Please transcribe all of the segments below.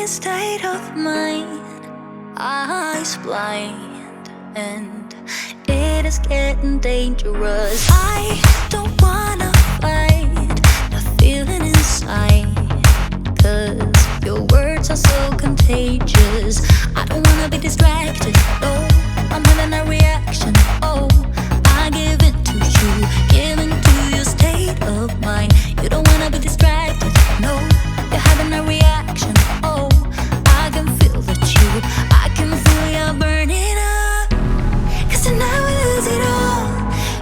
broken state of mind, eyes blind, and it is getting dangerous. I don't wanna fight the feeling inside, 'cause your words are so contagious. I don't wanna be distracted, no, I'm having a reaction. Oh, I give in to you, give in to your state of mind. You don't wanna be distracted, no, you're having a reaction. Oh, I can feel that I can feel you burning up. 'Cause tonight we lose it all,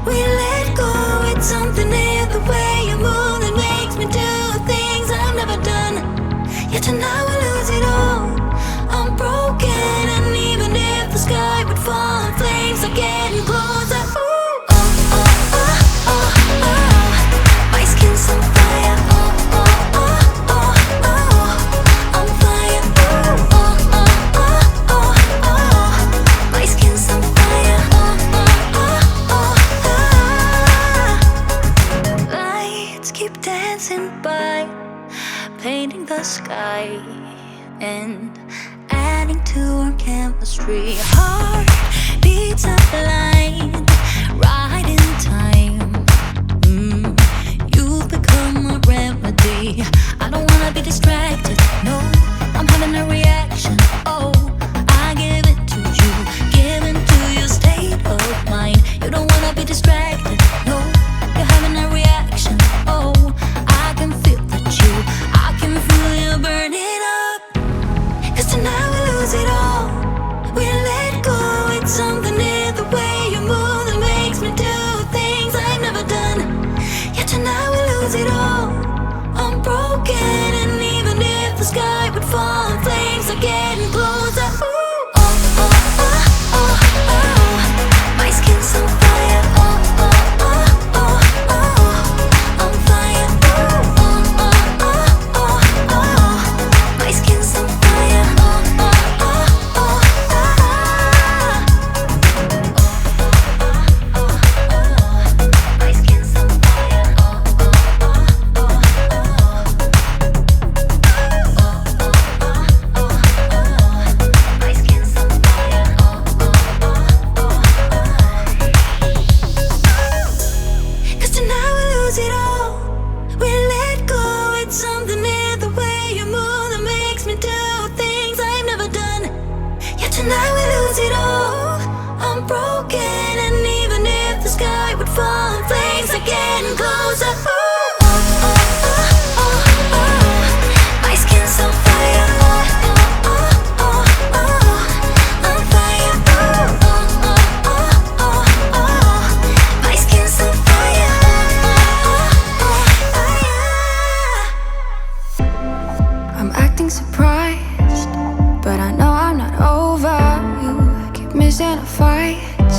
we let go. It's something in the way you move that makes me do things I've never done. Yeah, tonight we lose it all. I'm broken, and even if the sky would fall and flames are getting closer. Ooh, oh, oh, oh, oh, oh. My skin's on fire. Oh, oh, oh, oh, oh. On fire. Ooh, oh, oh, oh, oh, oh. My skin's on fire. Oh, oh, oh, oh, oh. Lights keep dancing by, painting the sky and adding to our chemistry. Heart beats are blind, right in time. You've become a remedy. I don't wanna be distracted, no, I'm having a reaction. Oh, I give it to you, give in to your state of mind. You don't wanna be distracted, no, you're having a reaction. Oh, I can feel that I can feel you burning up. 'Cause tonight we lose it all, we let go. It's something in the way you move that makes me do things I've never done. Yeah, tonight we lose it all. I'm broken, and even if the sky would fall and flames are getting closer. Ooh, oh, oh, oh, oh, oh. My skin's on fire. Oh, oh, oh, oh, oh. On fire. Ooh, oh, oh, oh, oh, oh. My skin's on fire. Oh, oh, oh, oh, oh. My skin's on fire. Oh, oh, oh, oh, my skin's on fire. Cause tonight we lose it all, we let go. It's something in the way you move that makes me do things I've never done. Yeah, tonight we lose it all. I'm broken, and even if the sky would fall and flames are getting closer. Ooh, oh, oh, oh, oh, oh. My skin's on fire. Oh, oh, oh, oh. On fire. Ooh, oh, oh, oh, oh, oh. My skin's on fire. Oh, oh, oh. I'm acting surprised, but I know I'm not over. You keep missing our fights,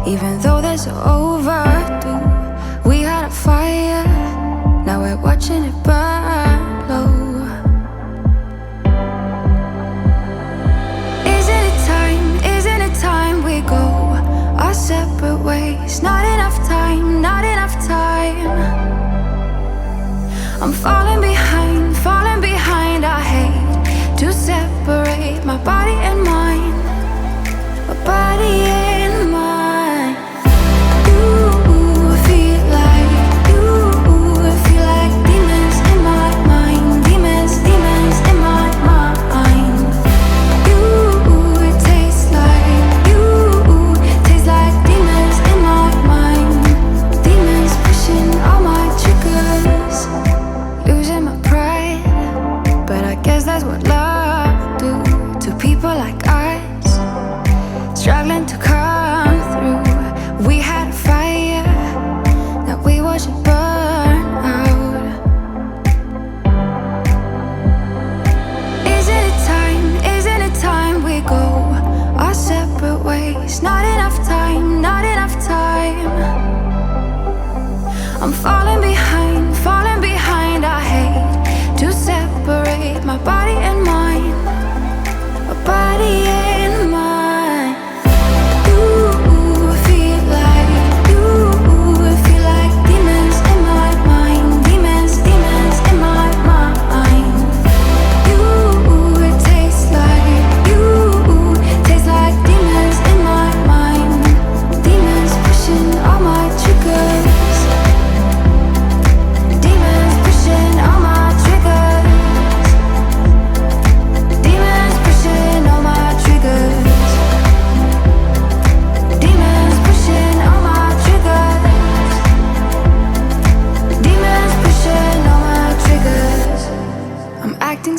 even though they're so overdue. We had a fire, now we're watching it burn low. Isn't it time we go our separate ways? Not enough time, not enough time. I'm falling behind, I hate to separate my body and mind, my body and mind. You feel like demons in my mind, demons in my mind. You taste like demons in my mind, demons pushing all my triggers. Losing my pride, but I guess that's what love do to people like us, struggling to come through. We had a fire that we watched it burn out. Isn't it time we go our separate ways? Not enough time, not enough time. I'm falling behind, I hate to separate my body and mind.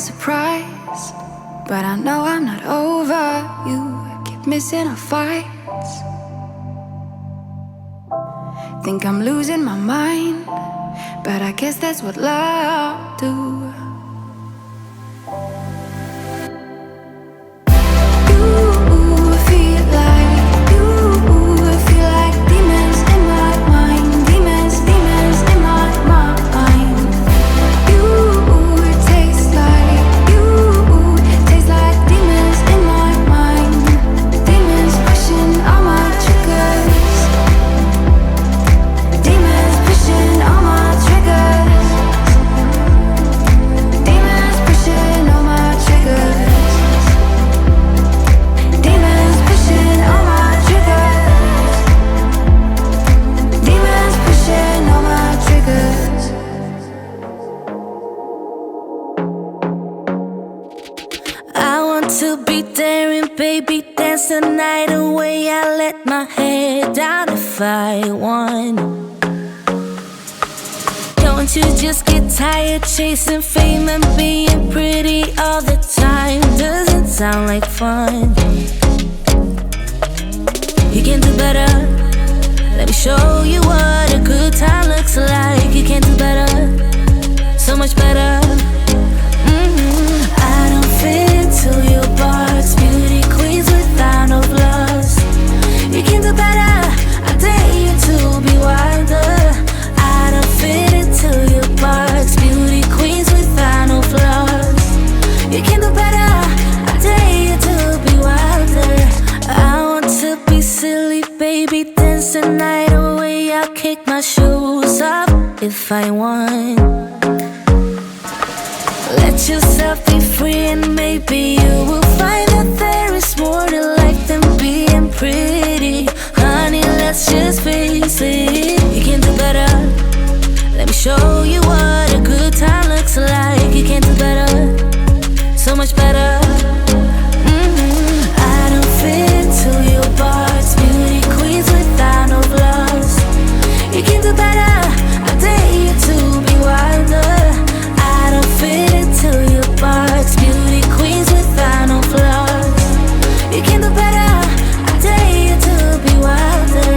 surprising surprise. But I know I'm not over you. Keep missing our fights. Think I'm losing my mind, but I guess that's what love do. To be daring, baby, dance the night away. I let my head down if I won. Don't you just get tired chasing fame and being pretty all the time? Doesn't sound like fun. You can do better. Let me show you what a good time looks like. You can do better, so much better. I don't fit into your box, beauty queens without no flaws. You can do better, I dare you to be wilder. I don't fit into your box, beauty queens without no flaws. You can do better, I dare you to be wilder. I want to be silly, baby, dance the night away. I'll kick my shoes off if I want. Let yourself be free and maybe you will find that there is more to life than being pretty. Honey, let's just face it. You can do better. Let me show you what a good time looks like. You can do better, so much better. I don't fit into your box, beauty queens without no flaws. You can do better, I dare you to be wilder. I don't fit into your box, beauty queens without no flaws. You can do better, I dare you to be wilder.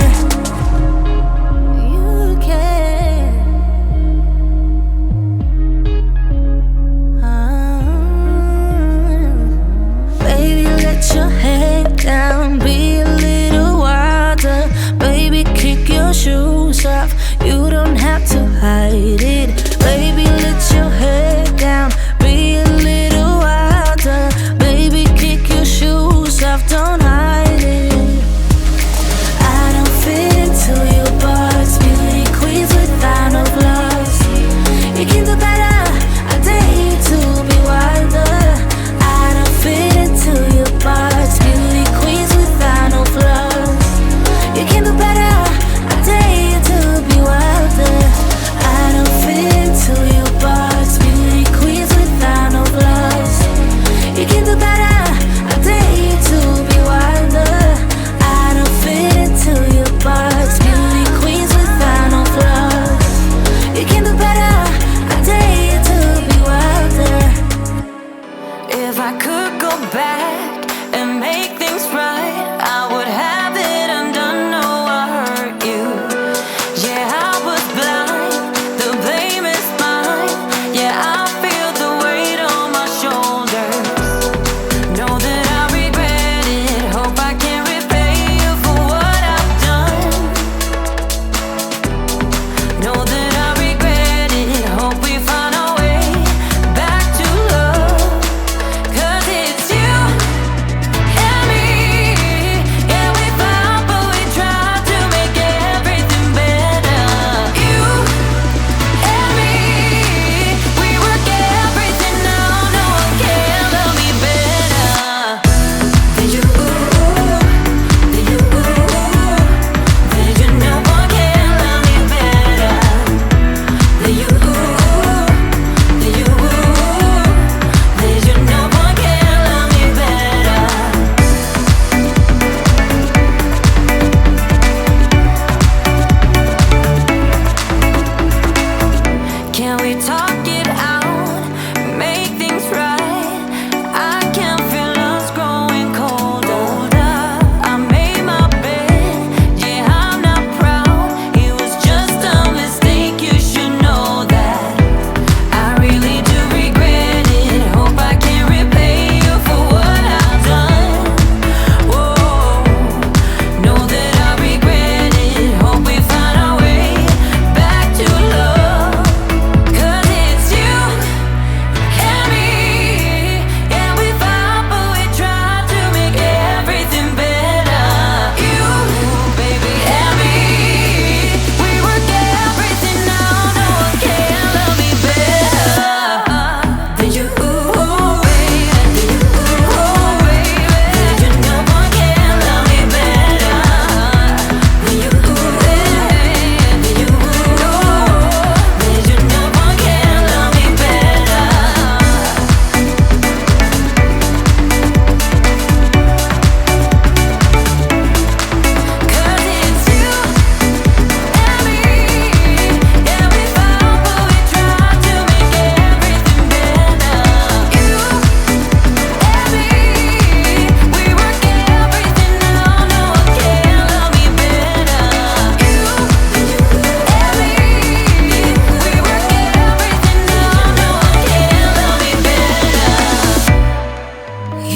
You can. Baby, let your head down, be a little wilder. Baby, kick your shoes off, you don't have to hide it. Baby, let your head down, be a little wilder. Baby, kick your shoes off, don't hide it. I don't fit into your box, beauty queens without no flaws. You can do better, I dare you to be wilder. I don't fit into your box, beauty queens without no flaws. You can do better, I dare you to be wilder. I don't fit into your box, beauty queens without no flaws. You can do better, I dare you to be wilder. I don't fit into your box, beauty queens without no flaws. You can do better, I dare you to be wilder. If I could go back and make things right, I would have it undone. No, I hurt you. Yeah, I was blind, the blame is mine. Yeah, I feel the weight on my shoulders. Know that I regret it, hope I can repay you for what I've done. Know that I regret it, hope we find our way back to love. 'Cause it's you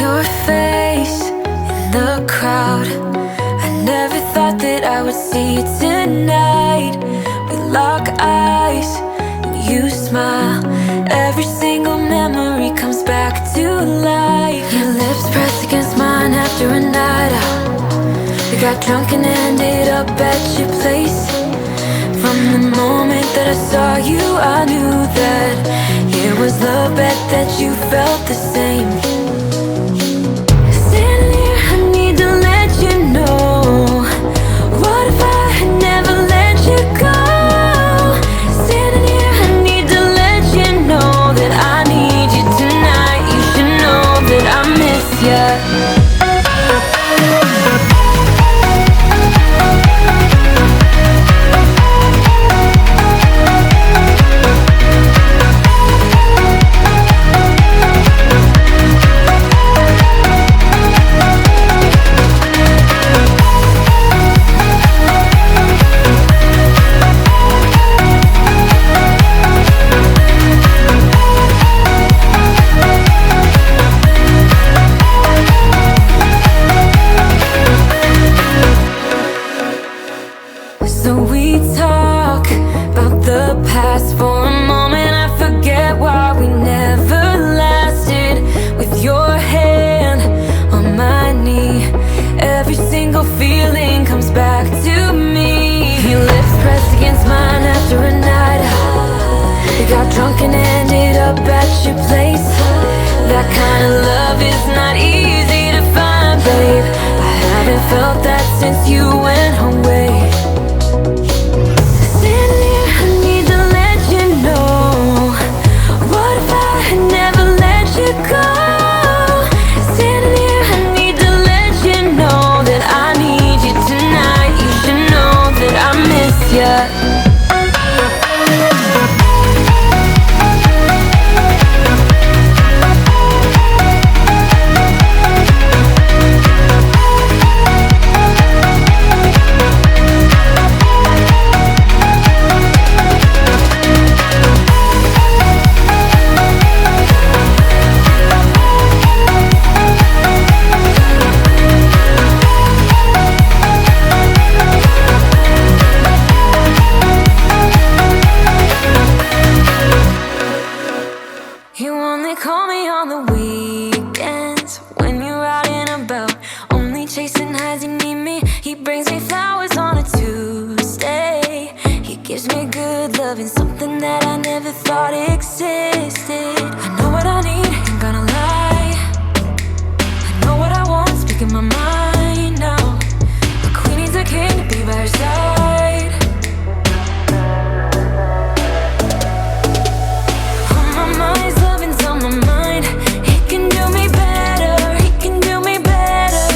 your face in the crowd. I never thought that I would see you tonight. We lock eyes and you smile. Every single memory comes back to life. Your lips pressed against mine after a night out. We got drunk and ended up at your place. From the moment that I saw you, I knew that it was love, bet that you felt the same. Standing here, I need to let you know, what if I had never let you go? Standing here, I need to let you know that I need you tonight. You should know that I miss you. So we talk about the past for a moment. I forget why we never lasted. With your hand on my knee, every single feeling comes back to me. Your lips pressed against mine after a night out. We got drunk and ended up at your place. That kind of love is not easy to find, babe. I haven't felt that since you went away. Yeah. You only call me on the weekends, when you're out and about, only chasing highs. You need me. He brings me flowers on a Tuesday. He gives me good loving, something that I never thought existed. I know what I need, ain't gonna lie. I know what I want, speaking my mind now. A queen needs a king to be by her side. On my mind's loving's on my mind. He can do me better, he can do me better.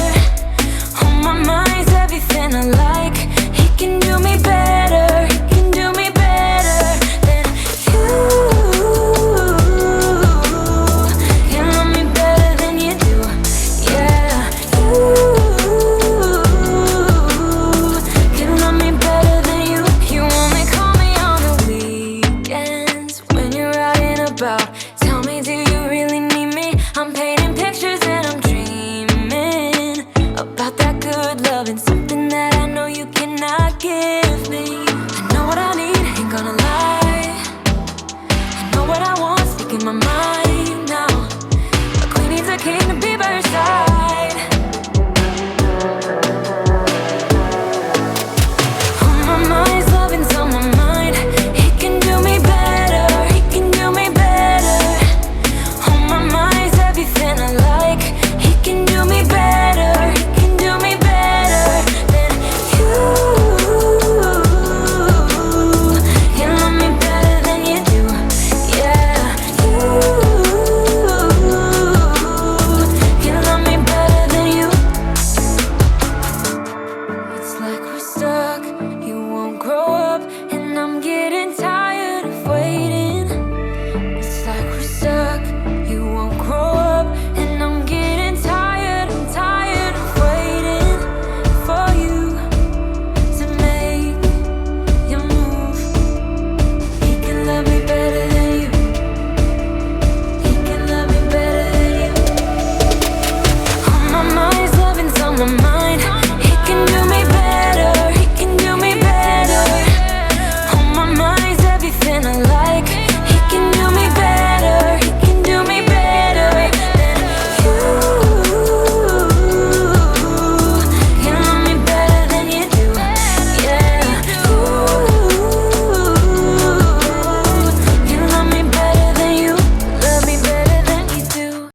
On my mind's everything I like. He can do me better, he can do me better than you. Can love me better than you do. Yeah, you can love me better than you. You only call me on the weekends, when you're out and about. Tell me, do you really need me? I'm painting pictures and I'm dreaming about that good love and something that I know you cannot give me. I know what I need, ain't gonna lie. I know what I want, speaking my mind now. A queen needs a king to be